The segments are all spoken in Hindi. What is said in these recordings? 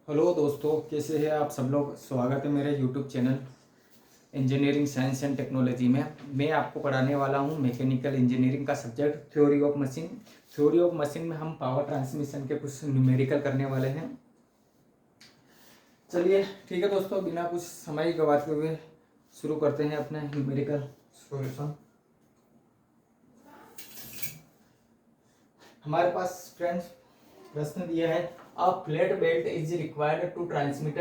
हेलो दोस्तों, कैसे हैं आप सब लोग। स्वागत है मेरे YouTube channel engineering science and technology में। मैं आपको पढ़ाने वाला हूं मैकेनिकल इंजीनियरिंग का subject theory of machine. Theory of machine में हम पावर ट्रांसमिशन के कुछ न्यूमेरिकल करने वाले हैं। चलिए ठीक है दोस्तों, बिना कुछ समय गवाते हुए शुरू करते हैं अपने न्यूमेरिकल सॉल्यूशन। हमारे पास फ्रेंड्स प्रश्न दिया है, a flat belt is required to transmit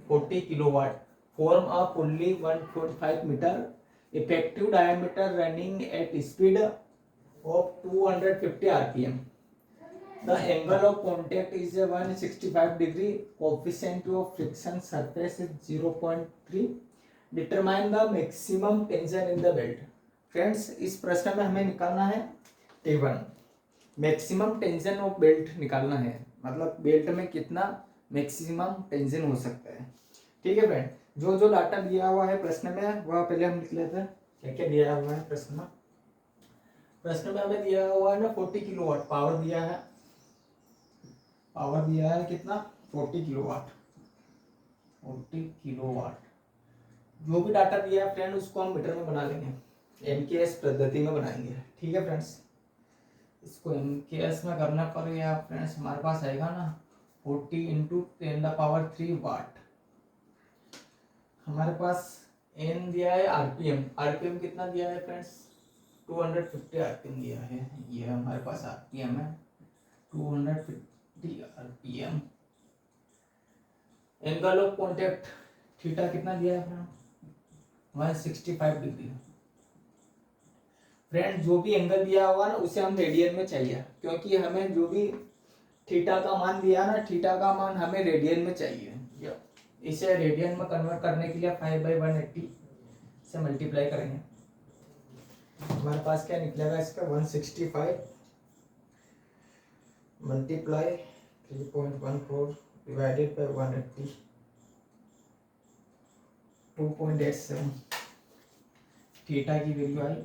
40 kilowatt from a pulley 1.5 metre effective diameter running at speed of 250 RPM. The angle of contact is 165 degree, coefficient of friction surface is 0.3, determine the maximum tension in the belt. Friends, इस प्रश्न में हमें निकालना है T1, maximum tension of belt निकालना है, मतलब बेल्ट में कितना मैक्सिमम टेंशन हो सकता है। ठीक है फ्रेंड, जो जो डाटा दिया हुआ है प्रश्न में वह पहले हम लिख लेते हैं। क्या क्या दिया हुआ है प्रश्न में। प्रश्न में हमें दिया हुआ है ना 40 किलोवाट पावर दिया है। पावर दिया है कितना, 40 किलोवाट। 40 किलोवाट जो भी डाटा दिया है फ्रेंड उसको हम मीटर में बना लेंगे, एमकेएस पद्धति में बनाएंगे। ठीक है फ्रेंड्स, इसको एमकेएस में करना पड़ेगा फ्रेंड्स। हमारे पास आएगा ना 40 इंटू 10⁻³ वाट। हमारे पास एन दिया है, आरपीएम। आरपीएम कितना दिया है फ्रेंड्स, 250 आरपीएम दिया है। ये हमारे पास आरपीएम है 250 RPM. Angle of contact theta कितना दिया है फ्रेंड, 165 डिग्री। फ्रेंड जो भी एंगल दिया हुआ ना उसे हम रेडियन में चाहिए, क्योंकि हमें जो भी थीटा का मान दिया ना, थीटा का मान हमें रेडियन में चाहिए। इसे रेडियन में कन्वर्ट करने के लिए 5/180 से मल्टीप्लाई करेंगे। हमारे पास क्या निकलेगा इसका, 165 मल्टीप्लाई 3.14 डिवाइडेड बाय 180, 2.87। थीटा की वैल्यू आई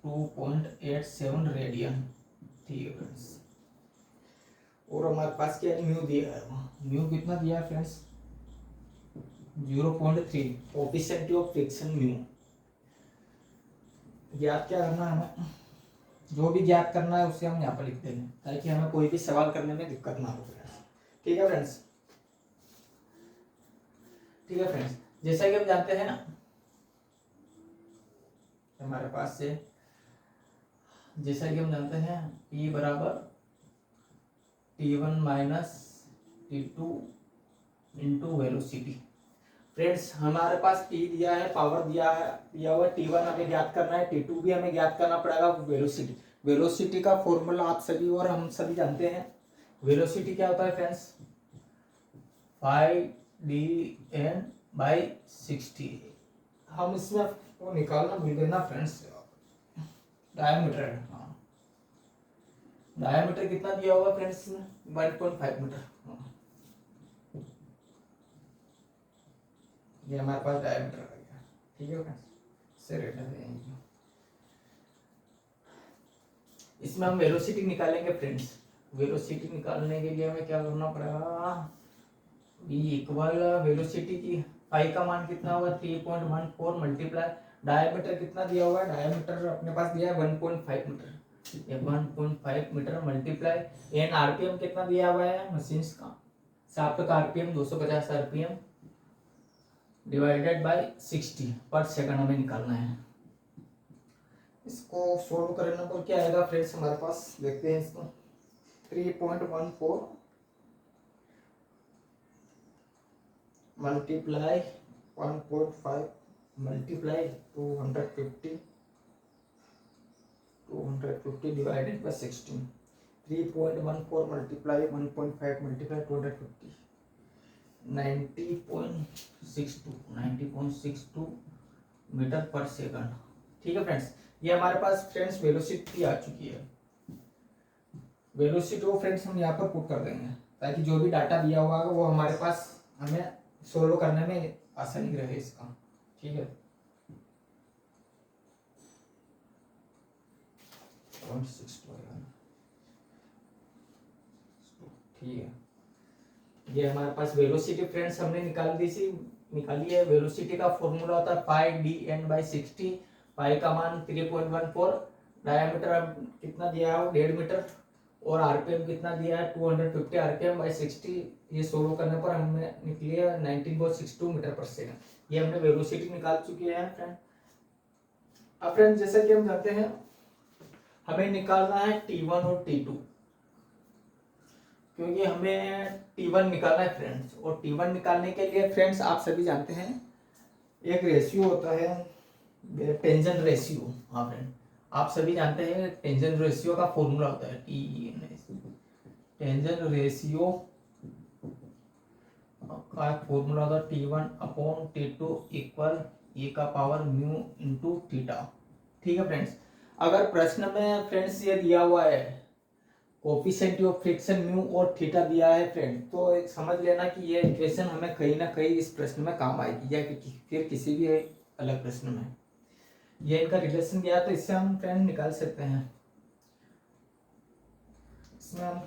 2.87 रेडियन। ठीक है फ्रेंड्स, और हमारे पास क्या म्यू दिया है, म्यू कितना दिया है friends, 0.3, coefficient of friction mu. ज्ञात क्या करना है हमें, जो भी ज्ञात करना है उसे हम यहाँ पर लिख देंगे ताकि हमें कोई भी सवाल करने में दिक्कत ना हो फ्रेंड्स। ठीक है फ्रेंड्स, ठीक है फ्रेंड्स, जैसा कि हम जानते हैं ना हमारे पास से, जैसा कि हम जानते हैं P बराबर T1 minus T2 into velocity. Friends हमारे पास P दिया है, पावर दिया है, दिया हुआ T1 हमें ज्ञात करना है, T2 भी हमें ज्ञात करना पड़ेगा। वेलोसिटी, वेलोसिटी का फॉर्मूला आप सभी और हम सभी जानते हैं। वेलोसिटी क्या होता है फ्रेंड्स, 5dN/60। हम इसमें वो निकालना भूल गए ना फ्रेंड्स, डायमीटर। हाँ, डायमीटर कितना दिया होगा फ्रेंड्स, 1.5 मीटर। ये हमारे पास डायमीटर आ गया। ठीक है फ्रेंड्स, से रेट है। इसमें हम वेलोसिटी निकालेंगे फ्रेंड्स। वेलोसिटी निकालने के लिए हमें क्या करना पड़ेगा, v इक्वल वेलोसिटी की पाई का मान कितना होगा 3.14 मल्टीप्लाई डायमीटर कितना दिया हुआ है, डायमीटर अपने पास दिया है 1.5 metre. 1.5 metre multiply N RPM कितना दिया हुआ है मशीन का, शाफ्ट का आरपीएम 250 आरपीएम डिवाइडेड बाय 60 पर सेकंड हमें निकालना है। इसको सोल्व करने पर क्या आएगा फ्रेंड्स हमारे पास, देखते हैं इसको। 3.14 multiply 1.5 multiply 250 divided by 16। 3.14 multiply 1.5 multiply 250, 90.62 metre पर सेकंड। ठीक है फ्रेंड्स, ये हमारे पास फ्रेंड्स वेलोसिटी आ चुकी है। वेलोसिटी को फ्रेंड्स हम यहाँ पर पुट कर देंगे ताकि जो भी डाटा दिया हुआ है वो हमारे पास हमें सोल्व करने में आसानी रहे इसका। ठीक है, 0.62 ठीक है। ये हमारे पास वेलोसिटी फ्रेंड्स हमने निकाली है। वेलोसिटी का फॉर्मूला होता है पाई डी एन बाई 60। पाई का मान 3.14, डायमीटर अब कितना दिया है वो 1.5 मीटर, और आरपीएम कितना दिया है 250 आरपीएम बाई 60। ये सोल्व करने पर हमें निकली है 19.62 मीटर पर सेकंड। ये हमने वेलोसिटी निकाल चुके हैं फ्रेंड। अब फ्रेंड जैसे कि हम जानते हैं हमें निकालना है T1 और T2, क्योंकि हमें T1 निकालना है फ्रेंड्स। और T1 निकालने के लिए फ्रेंड्स आप सभी जानते हैं एक रेशियो होता है टेंजन रेशियो। हाँ फ्रेंड, आप सभी जानते हैं टेंजन रेशियो का फॉर्मूला होता है टेंजन रेशियो का फॉर्मूला होता है T1/T2 इक्वल ए का पावर म्यू इंटू थीटा। ठीक है फ्रेंड्स, अगर प्रश्न में फ्रेंड्स ये दिया हुआ है कोफिशिएंट ऑफ फ्रिक्शन म्यू और थीटा दिया है फ्रेंड, तो एक समझ लेना कि ये इक्वेशन हमें कहीं ना कहीं इस प्रश्न में काम आएगी, या फिर किसी भी अलग प्रश्न में ये इनका रिलेशन दिया है, तो इससे हम फ्रेंड निकाल सकते हैं। इसमें हम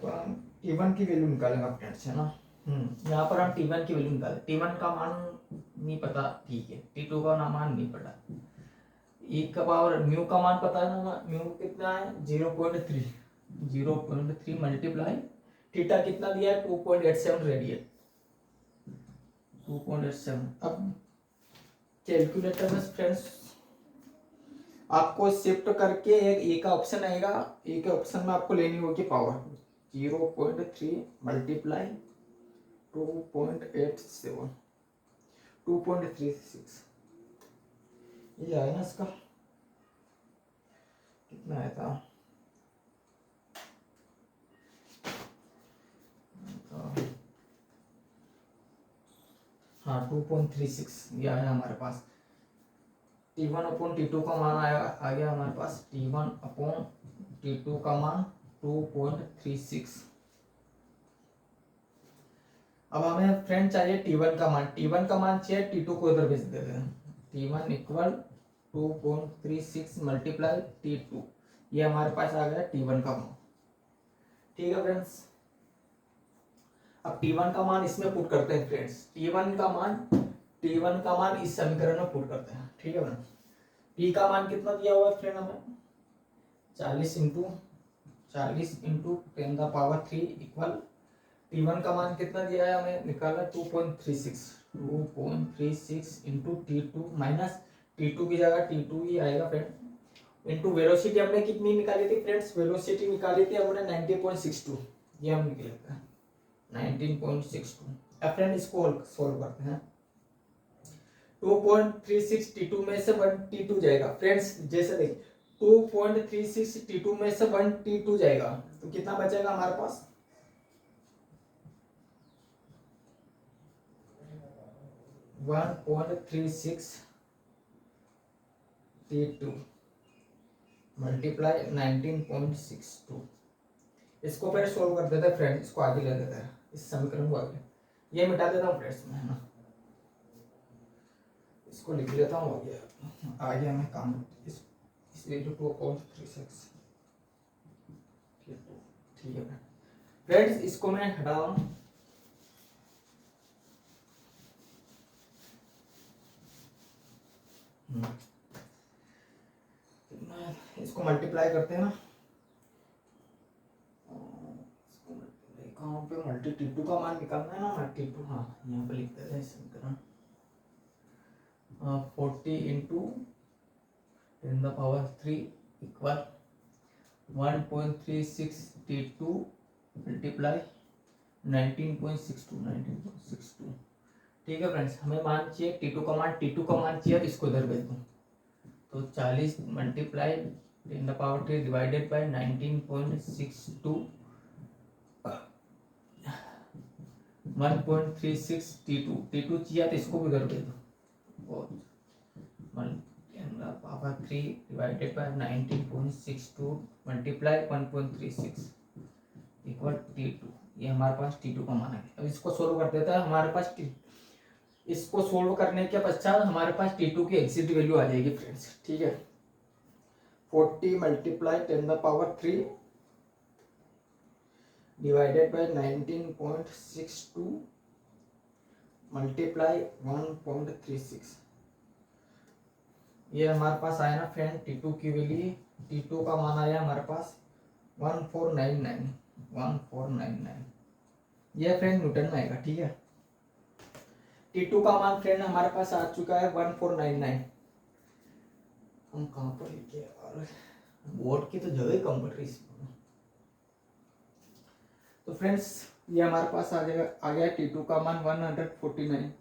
T1 की वैल्यू निकालेंगे फ्रेंड्स, है ना। यहाँ पर हम T1 की वैल्यू निकाले। T1 का मान नहीं पता, ठीक है। T2 का मान नहीं पता, e का पावर म्यू का मान पता है ना, म्यू कितना है 0.3 मल्टीप्लाई थीटा कितना दिया है 2.87 रेडियन 2.87। अब कैलकुलेटर में फ्रेंड्स आपको शिफ्ट करके एक ए का ऑप्शन आएगा, ए के ऑप्शन में आपको लेनी होगी पावर 0.3 मल्टीप्लाई 2.87 2.36। ये आया ना, इसका कितना आया था, हाँ 2.36 ये आया हमारे पास। T1/T2 का मान आ गया हमारे पास, T1/T2 का मान 2.36। अब हमें फ्रेंड चाहिए T1 का मान। T1 का मान चाहिए, T2 को इधर भेज देते हैं। T1 इक्वल 2.36 मल्टीप्लाई T2, ये हमारे पास आ गया T1 का मान। ठीक है फ्रेंड्स, अब T1 का मान इसमें पुट करते हैं फ्रेंड्स। T1 का मान इस समीकरण में पुट करते हैं। ठीक है फ्रेंड्स, T का मान कितना दिया हुआ है फ्रेंड हमें 40 इंटू 10⁻³ इक्वल T1 का मान कितना दिया है हमें निकाला 2.36 इंटू T2 माइनस T2 की जगह T2 ही आएगा फ्रेंड, इंटू वेलोसिटी हमने कितनी निकाली थी फ्रेंड्स, वेलोसिटी निकाली थी हमने 90.62, ये हम निकल लेते हैं 19.62। अब फ्रेंड इसको सोल्व करते हैं। 2.36 T2 में से 1 T2 जाएगा फ्रेंड्स, जैसे देखिए 2.36 T2 में से 1 T2 जाएगा तो कितना बचेगा हमारे पास 1.36 T2 मल्टीप्लाई 19.62। इसको फिर सोल्व कर देते हैं फ्रेंड, इसको आगे ले लेते हैं, इस समीकरण को आगे ये मिटा देता हूँ फ्रेंड्स में, है ना। इसको लिख लेता हूँ, आगे हमें काम इस वैल्यू 2.36। ठीक है फ्रेंड्स, इसको मैं हटा रहा हूँ। इसको मल्टीप्लाई करते हैं ना, कहाँ पे मल्टी T2 का मान निकालना है ना, T2 हाँ यहाँ पे लिख देते हैं समीकरण 40 इंटू 10⁻³ इक्वल 1.36 T2 मल्टीप्लाई 19.62। ठीक है फ्रेंड्स, हमें मान चाहिए T2 का मान चाहिए, इसको इधर भेज दूँ तो 40 मल्टीप्लाई 10⁻³ डिवाइडेड बाय 19.62 1.36 T2 चाहिए तो इसको भी इधर भेज दो और 10⁻³ divided by 19.62 multiply 1.36 equal T2। ये हमारे पास T2 का मान है। अब इसको सोल्व कर देता है, हमारे पास इसको सोल्व करने के पश्चात हमारे पास T2 की एग्जिट वैल्यू आ जाएगी फ्रेंड्स। ठीक है, 40 मल्टीप्लाई 10⁻³ डिवाइडेड बाय 19.62 मल्टीप्लाई 1.36। ये हमारे पास आया ना फ्रेंड T2 की वैल्यू। T2 का मान आया हमारे पास 1499। ये फ्रेंड न्यूटन में आएगा, ठीक है। T2 का मान फ्रेंड हमारे पास आ चुका है 1499। हम कहाँ पर लिखे यार, बोर्ड की तो जगह ही कम पड़ रही है। तो फ्रेंड्स ये हमारे पास आ गया T2 का मान 149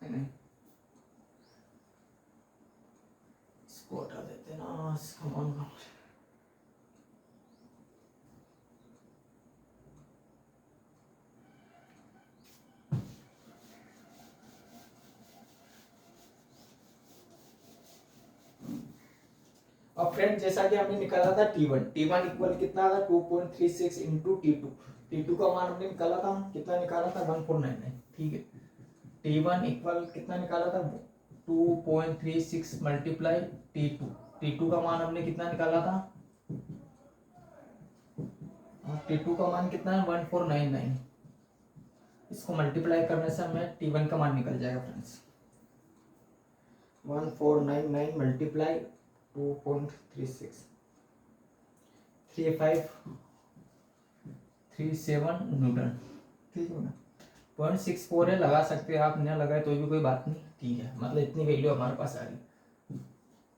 है नहीं, इसको हटा देते ना, इसका मान कम। अब फ्रेंड जैसा कि हमने निकाला था T1 इक्वल कितना था 2.36 इंटू T2 का मान हमने निकाला था, कितना निकाला था 1499, ठीक है। T1 इक्वल कितना निकाला था 2.36 मल्टीप्लाई T2 का मान हमने कितना निकाला था, T2 का मान कितना है 1499। इसको मल्टीप्लाई करने से हमें T1 का मान निकल जाएगा फ्रेंड्स। 1499 मल्टीप्लाई 2.36 3537 न्यूटन, ठीक है ना। 0.64 है, लगा सकते हैं आप, न लगाए तो भी कोई बात नहीं, ठीक है। मतलब इतनी वैल्यू हमारे पास आ गई।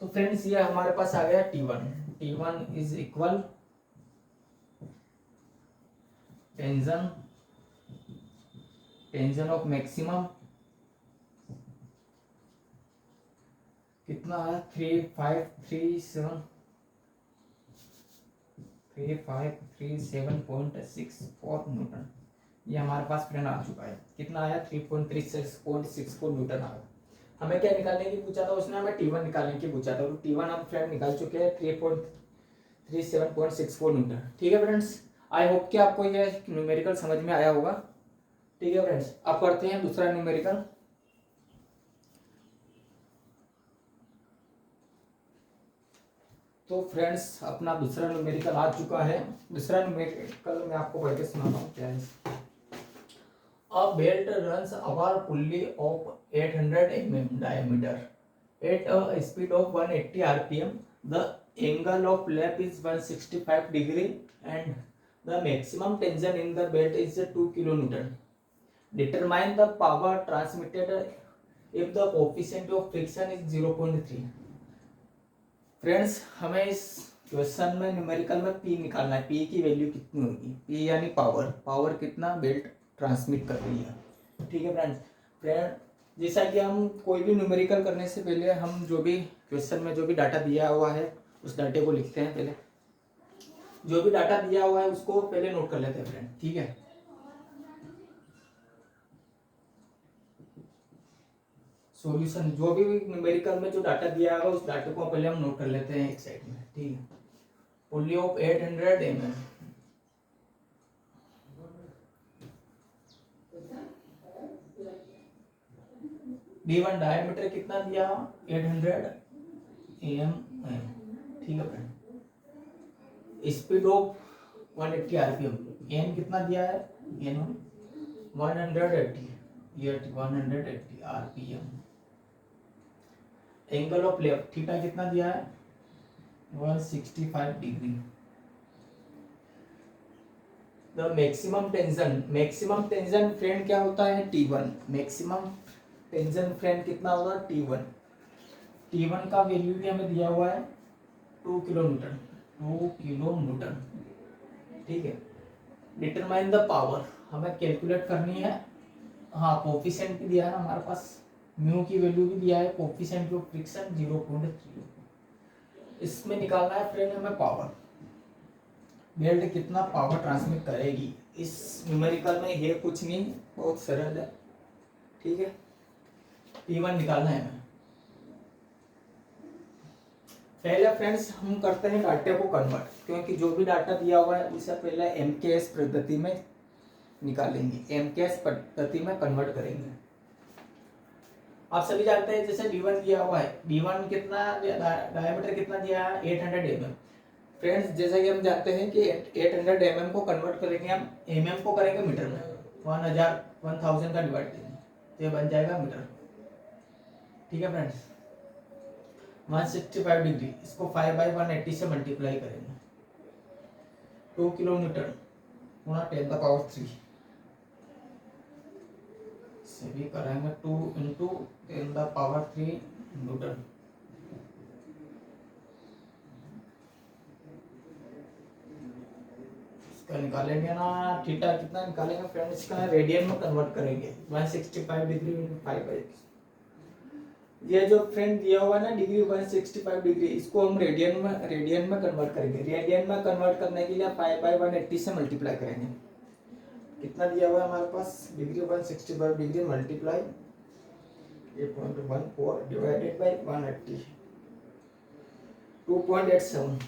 तो फ्रेंड्स ये हमारे पास आ गया T1 is equal tension of maximum कितना है 3537.64 न्यूटन। ये हमारे पास फ्रेंड आ चुका है, कितना आया 3.36.64 न्यूटन आ गया। हमें क्या निकालने की पूछा था उसने, हमें T1 निकालने की पूछा था, तो T1 हम फ्रेंड निकाल चुके हैं 3.37.64 न्यूटन, ठीक है फ्रेंड्स। आई होप कि आपको ये न्यूमेरिकल समझ में आया होगा, ठीक है फ्रेंड्स। अब करते हैं दूसरा न्यूमेरिकल। तो फ्रेंड्स अपना दूसरा न्यूमेरिकल आ चुका है। दूसरा न्यूमेरिकल मैं आपको पढ़ के सुनाता हूँ क्या है। A belt runs over pulley of 800 mm diameter at a speed of 180 rpm. The angle of lap is 165 degree and the maximum tension in the belt is 2 kilonewton. Determine the power transmitted if the coefficient of friction is 0.3. Friends हमें इस क्वेश्चन में न्यूमेरिकल में P निकालना है। P की वैल्यू कितनी होगी, P यानी पावर कितना बेल्ट ट्रांसमिट कर रही है, ठीक है फ्रेंड। जैसा कि हम कोई भी न्यूमेरिकल करने से पहले हम जो भी क्वेश्चन में जो भी डाटा दिया हुआ है उस डाटे को लिखते हैं। पहले जो भी डाटा दिया हुआ है उसको पहले नोट कर लेते हैं फ्रेंड, ठीक है। सॉल्यूशन जो भी न्यूमेरिकल में जो डाटा दिया होगा उस डाटे को पहले हम नोट कर लेते हैं एक साइड में, ठीक है। Pulley of 800 mm, D1 diameter कितना दिया 800 mm, ठीक है friend. Speed of 180 rpm, n कितना दिया है n 180 rpm। Angle of left theta कितना दिया है 165 degree. The maximum tension friend क्या होता है T1। मैक्सिमम टेंशन फ्रेंड कितना होगा T1 का वैल्यू भी हमें दिया हुआ है 2 किलोन्यूटन, ठीक है। डिटरमाइन द पावर हमें कैलकुलेट करनी है। हाँ कोफिशिएंट भी दिया है ना हमारे पास, म्यू की वैल्यू भी दिया है, कोफिशिएंट ऑफ फ्रिक्शन 0.3। इसमें निकालना है फ्रेंड हमें पावर, बेल्ट कितना पावर ट्रांसमिट करेगी। इस न्यूमेरिकल में ये कुछ नहीं, बहुत सरल है, ठीक है। T1 निकालना है हमें। पहले फ्रेंड्स हम करते हैं डाटा को कन्वर्ट, क्योंकि जो भी डाटा दिया हुआ है उसे पहले MKS पद्धति में निकालेंगे, MKS पद्धति में कन्वर्ट करेंगे। आप सभी जानते हैं जैसे D1 दिया हुआ है, D1 कितना डायमीटर कितना दिया है 800 mm। फ्रेंड्स जैसा कि हम जानते हैं कि 800 mm को कन्वर्ट करेंगे हम mm को करेंगे मीटर में, 1000 का डिवाइड करेंगे तो ये बन जाएगा मीटर। ठीक है फ्रेंड्स, 165 डिग्री इसको 5/180 से मल्टीप्लाई करेंगे, 2 किलोमीटर गुणा 10⁻³ से भी करेंगे 2 इंटू 10⁻³ न्यूटन। इसका निकालेंगे ना थीटा कितना निकालेंगे फ्रेंड्स, इसका रेडियन में कन्वर्ट करेंगे 165 डिग्री इंटू 5/, ये जो फ्रेंड दिया हुआ है ना डिग्री 165 डिग्री, इसको हम रेडियन में कन्वर्ट करेंगे। रेडियन में कन्वर्ट करने के लिए 5/180 से मल्टीप्लाई करेंगे। कितना दिया हुआ है हमारे पास, degree 165 degree multiply 8.14 divided by 180 2.87।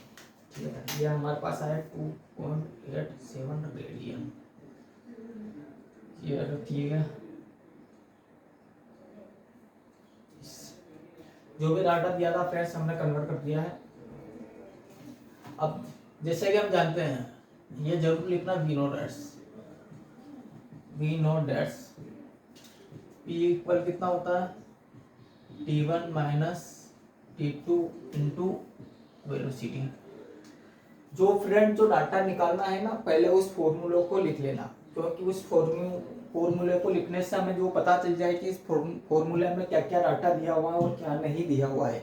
ठीक है, ये हमारे पास आया 2.87 रेडियन। ये रखिएगा, जो भी डाटा दिया था फ्रेंड्स हमने कन्वर्ट कर दिया है। अब जैसे कि हम जानते हैं ये जरूर लिखना we know that's P equal कितना होता है T1 minus T2 into velocity. जो फ्रेंड जो डाटा निकालना है ना पहले उस फॉर्मूले को लिख लेना, क्योंकि उस फॉर्मूले को लिखने से हमें जो पता चल जाए कि इस फॉर्मूले में क्या क्या डाटा दिया हुआ है और क्या नहीं दिया हुआ है।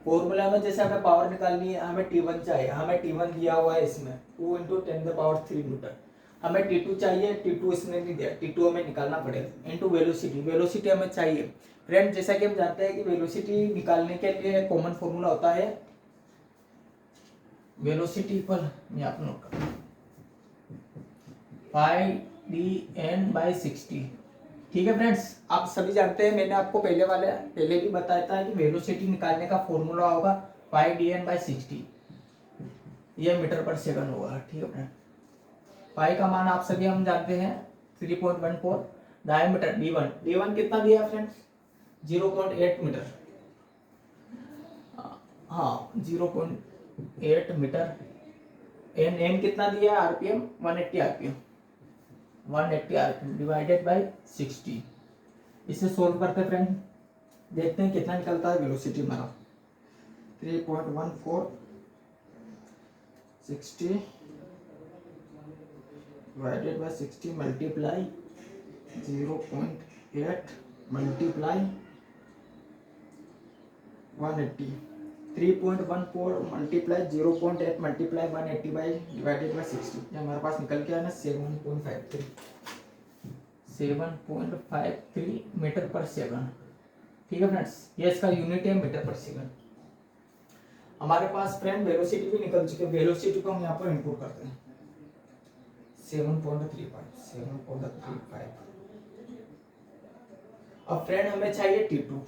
फॉर्मूला में जैसे हमें पावर निकालनी है, हमें T1 चाहिए, हमें T1 दिया हुआ है इसमें 2 इंटू 10⁻³ न्यूटन। हमें T2 चाहिए, T2 इसने नहीं दिया, T2 हमें निकालना पड़ेगा। इंटू वेलोसिटी हमें चाहिए फ्रेंड। जैसा कि हम जानते हैं कि वेलोसिटी निकालने के लिए कॉमन फॉर्मूला होता है वेलोसिटी इक्वल, मैं आप नोट कर πdn/60। ठीक है फ्रेंड्स, आप सभी जानते हैं, मैंने आपको पहले भी बताया था कि वेलोसिटी निकालने का फॉर्मूला होगा πdn/60, ये मीटर पर सेकंड होगा। ठीक है फ्रेंड, पाई का मान आप सभी हम जानते हैं 3.14। डायमीटर d1 कितना दिया फ्रेंड्स 0.8 मीटर, हाँ 0.8 मीटर। एन कितना दिया आरपीएम 180 आरपीएम डिवाइडेड बाय 60। इसे सोल्व करते फ्रेंड, देखते हैं कितना निकलता है वेलोसिटी हमारा 3.14 60 divided by 60 multiply 0.8 multiply 180 3.14 multiply 0.8 multiply 180 by divided by 60। ये हमारे पास निकल के आया ना 7.53 मीटर पर सेकंड। ठीक है फ्रेंड्स, ये इसका यूनिट है मीटर पर सेकंड। हमारे पास फ्रेंड वेलोसिटी भी निकल चुकी है, वेलोसिटी को हम यहाँ पर इनपुट करते हैं 7.35। अब फ्रेंड हमें चाहिए T2,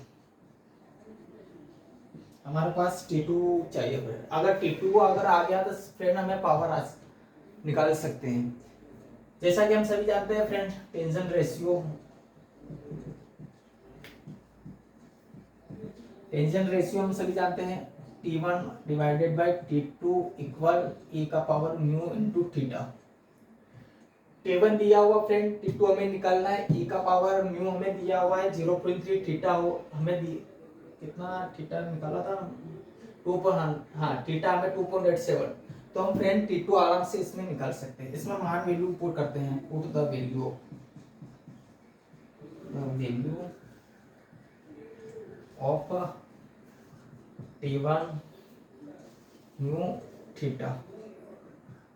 हमारे पास T2 चाहिए फ्रेंड। अगर T2 अगर आ गया तो फ्रेंड हमें पावर निकाल सकते हैं। जैसा कि हम सभी जानते हैं फ्रेंड टेंशन रेशियो हम सभी जानते हैं T1 divided by T2 equal e का power mu into theta. T1 दिया हुआ फ्रेंड, T2 हमें निकालना है, e का पावर म्यू हमें दिया हुआ है 0.3, थीटा हो हमें कितना थीटा निकाला था 2 हाँ थीटा हमें 2.87। तो हम फ्रेंड T2 आराम से इसमें निकाल सकते हैं। इसमें मान वैल्यू पुट करते हैं, put the value of T1 mu theta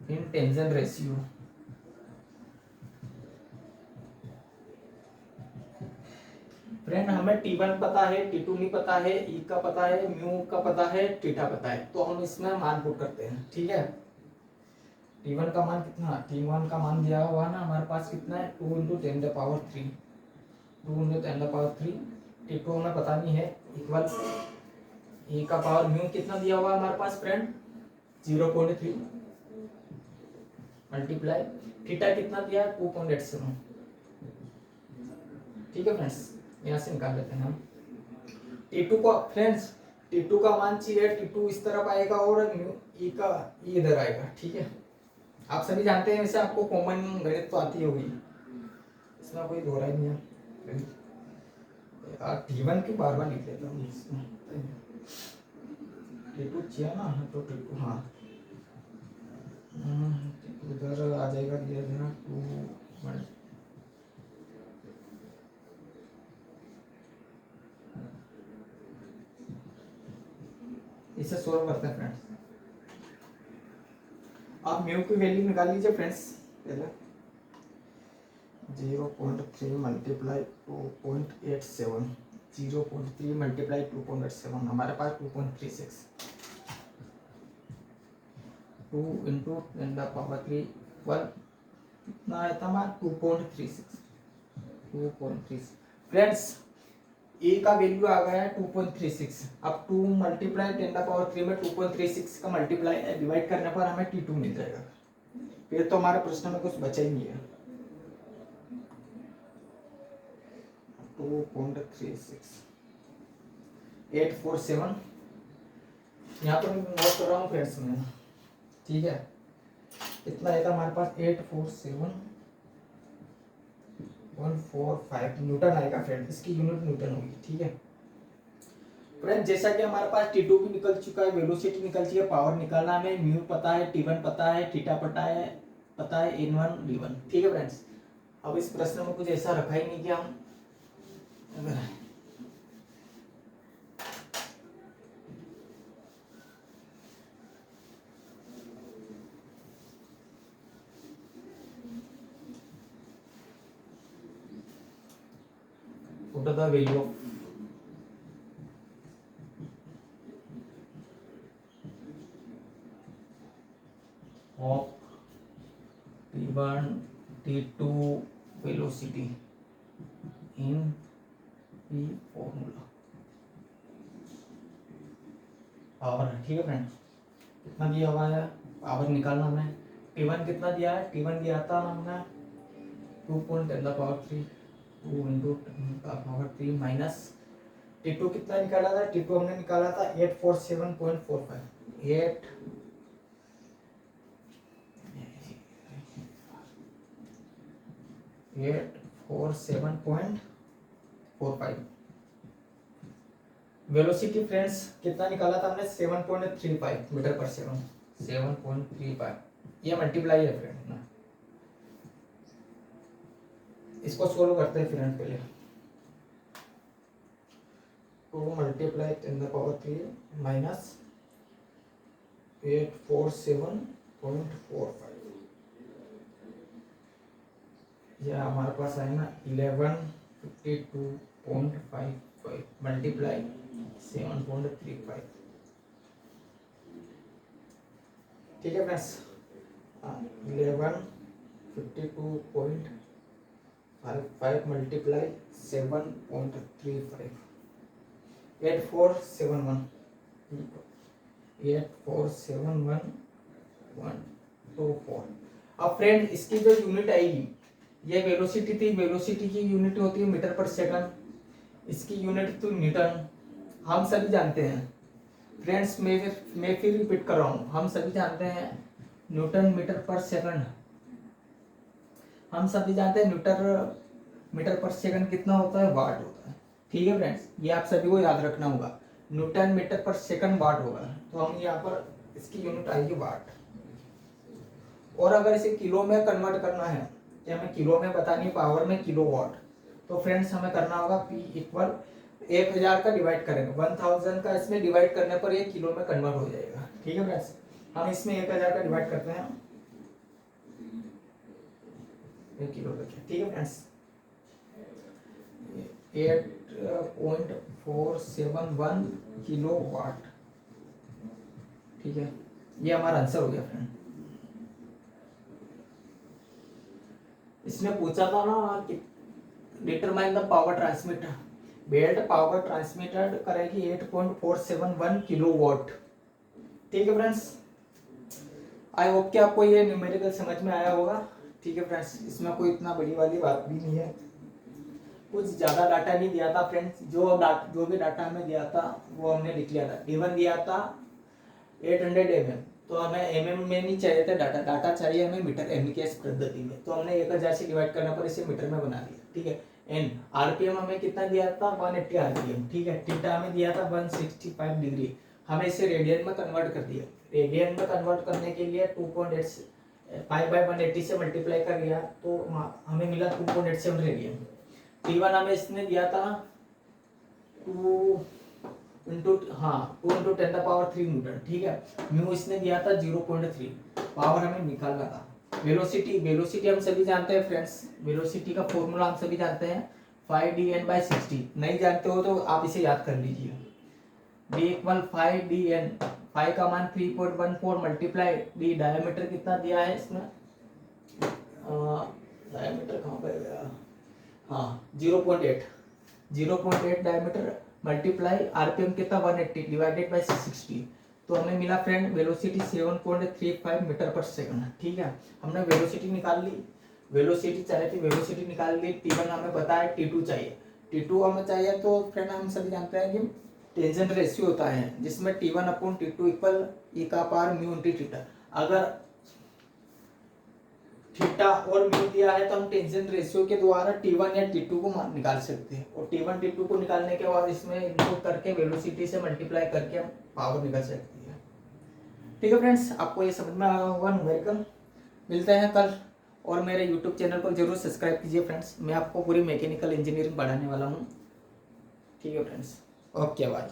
in tension ratio. Friend हमें T1 पता है, T2 नहीं पता है, E का पता है, म्यू का पता है, थीटा पता है, तो हम इसमें मान पुट करते हैं। ठीक है, T1 का मान कितना, T1 का मान दिया हुआ ना हमारे पास कितना है 2 इंटू 10⁻3 T2 हमें पता नहीं है इक्वल E का पावर म्यू कितना दिया हुआ है हमारे पास फ्रेंड 0.3 मल्टीप्लाई थीटा कितना दिया है 2.87। ठीक है फ्रेंड्स, यहाँ से निकाल लेते हैं हम T2 को फ्रेंड्स। T2 का मान चाहिए, T2 इस तरफ आएगा और E का E इधर आएगा। ठीक है, आप सभी जानते हैं, वैसे आपको कॉमन गणित तो आती होगी, इसमें कोई दोहराई नहीं है। T1 की बार बार लिख लेता हूँ, T2 चाहिए ना, तो T2 हाँ उधर आ जाएगा, दिया देना 2 इसे सोल्व करते हैं फ्रेंड्स। आप म्यू की वैल्यू निकाल लीजिए फ्रेंड्स। पहले 0.3 मल्टीप्लाई 2.87, 0.3 मल्टीप्लाई 2.87, हमारे पास 2.36, 2 इंटू 10⁻³ 1 कितना आया था हमारा 2.36, 2.36 फ्रेंड्स। ए का वैल्यू आ गया है 2.36। अब 2 मल्टीप्लाई 10⁻³ में 2.36 का मल्टीप्लाई डिवाइड करने पर हमें T2 मिल जाएगा। फिर तो हमारे प्रश्न में कुछ बचा ही नहीं है। 2.36 847 यहाँ पर नोट कर रहा हूँ फ्रेंड्स में। ठीक है, कितना आएगा हमारे पास 847.145 न्यूटन आएगा फ्रेंड, इसकी यूनिट न्यूटन होगी। ठीक है फ्रेंड, जैसा कि हमारे पास T2 भी निकल चुका है, वेलोसिटी निकल चुकी है, पावर निकालना हमें म्यू पता है, T1 पता है, थीटा पता है N1 D1। ठीक है फ्रेंड्स, अब इस प्रश्न में कुछ ऐसा रखा ही नहीं कि हम what are the value of T1 T2 velocity in P formula power. ठीक है फ्रेंड्स, कितना दिया हुआ है, पावर निकालना हमें। T1 कितना दिया है, T1 दिया था हमने 2.10⁻³ 2 इंटू 10⁻³ माइनस T2 कितना निकाला था, T2 हमने निकाला था 847.45, 847.45। वेलोसिटी फ्रेंड्स कितना निकाला था हमने 7.35 मीटर पर सेकंड, 7.35, ये मल्टीप्लाई है फ्रेंड ना। इसको सोल्व करते हैं फ्रेंड। पहले 2 मल्टीप्लाई 10⁻³ माइनस 847.45, यह हमारे पास है ना 1152.55 मल्टीप्लाई 7.35। ठीक है फ्रेंड्स, 1152.55 मल्टीप्लाई 7.35, 8471, 8471.124। अब फ्रेंड इसकी जो यूनिट आएगी, ये वेलोसिटी थी, वेलोसिटी की यूनिट होती है मीटर पर सेकंड, इसकी यूनिट तो न्यूटन, हम सभी जानते हैं फ्रेंड्स। मैं फिर रिपीट कर रहा हूँ, हम सभी जानते हैं न्यूटन मीटर पर सेकंड, हम सभी जानते हैं न्यूटन मीटर पर सेकंड कितना होता है, वाट होता है। ठीक है फ्रेंड्स, ये आप सभी को याद रखना होगा, न्यूटन मीटर पर सेकंड वाट होगा, तो हम यहाँ पर इसकी यूनिट आएगी वाट। और अगर इसे किलो में कन्वर्ट करना है, या हमें किलो में बतानी पावर में किलोवाट, तो फ्रेंड्स हमें करना होगा P इक्वल 1000 का डिवाइड करेंगे, 1000 का इसमें डिवाइड करने पर ये किलो में कन्वर्ट हो जाएगा। ठीक है फ्रेंड्स, हम इसमें 1000 का डिवाइड करते हैं, ये किलो रखें। ठीक है फ्रेंड्स, 8.471 किलोवाट। ठीक है, ये हमारा आंसर हो गया फ्रेंड। इसने पूछा था ना कि determine the power transmitter, belt power transmitted करेगी 8.471 किलोवाट। ठीक है फ्रेंड्स, आई होप कि आपको ये न्यूमेरिकल समझ में आया होगा। ठीक है फ्रेंड्स, इसमें कोई इतना बड़ी वाली बात भी नहीं है, कुछ ज़्यादा डाटा नहीं दिया था फ्रेंड्स, जो भी डाटा हमें दिया था वो हमने लिख लिया था। T1 दिया था 800 mm, तो हमें mm में नहीं चाहिए था डाटा चाहिए हमें मीटर MKS पद्धति में, तो हमने 1000 से डिवाइड करने पर इसे मीटर में बना दिया, ठीक है। एन RPM हमें कितना दिया था 180 RPM, ठीक है। थीटा हमें दिया था 165 डिग्री, हमें इसे रेडियन में कन्वर्ट कर दिया। रेडियन में कन्वर्ट करने के लिए 2.85/180 से मल्टीप्लाई कर दिया तो हमें मिला 2.87 रेडियन। T1 हमें इसने दिया था 2 इंटू 10⁻³ न्यूटन, ठीक है। म्यू इसने दिया था 0.3, पावर हमें निकालना था। वेलोसिटी हम सभी जानते हैं फ्रेंड्स, वेलोसिटी का फॉर्मूला हम सभी जानते हैं 5dN/60। नहीं जानते हो तो आप इसे याद कर लीजिए। d = 5dN, 5 का मान 3.14 मल्टीप्लाई d, डायमीटर कितना दिया है इसमें, डायमीटर कहाँ पे गया, हाँ 0.8 डायमीटर मल्टीप्लाई RPM कितना 180 डिवाइडेड बाय 60, तो हमें मिला फ्रेंड वेलोसिटी 7.35 मीटर पर सेकंड, ठीक है। हमने वेलोसिटी निकाल ली, वेलोसिटी चाहिए थी, वेलोसिटी निकाल ली। T1 हमें बताया, T2 चाहिए, T2 हमें चाहिए तो फ्रेंड हम सभी जानते हैं कि टेंजेंट रेशियो होता है जिसमें T1/T2 = e⁻μ×θ। अगर थीटा और म्यू दिया है तो हम टेंजेंट रेशियो के द्वारा T1 या T2 को निकाल सकते हैं, और T1 T2 को निकालने के बाद इसमें इनपुट करके वेलोसिटी से मल्टीप्लाई करके हम पावर निकाल सकते हैं, ठीक है फ्रेंड्स। आपको ये समझ में आया होगा न्यूमेरिकल। मिलते हैं कल, और मेरे यूट्यूब चैनल को जरूर सब्सक्राइब कीजिए फ्रेंड्स, मैं आपको पूरी मैकेनिकल इंजीनियरिंग पढ़ाने वाला हूँ, ठीक है फ्रेंड्स। Okay bye.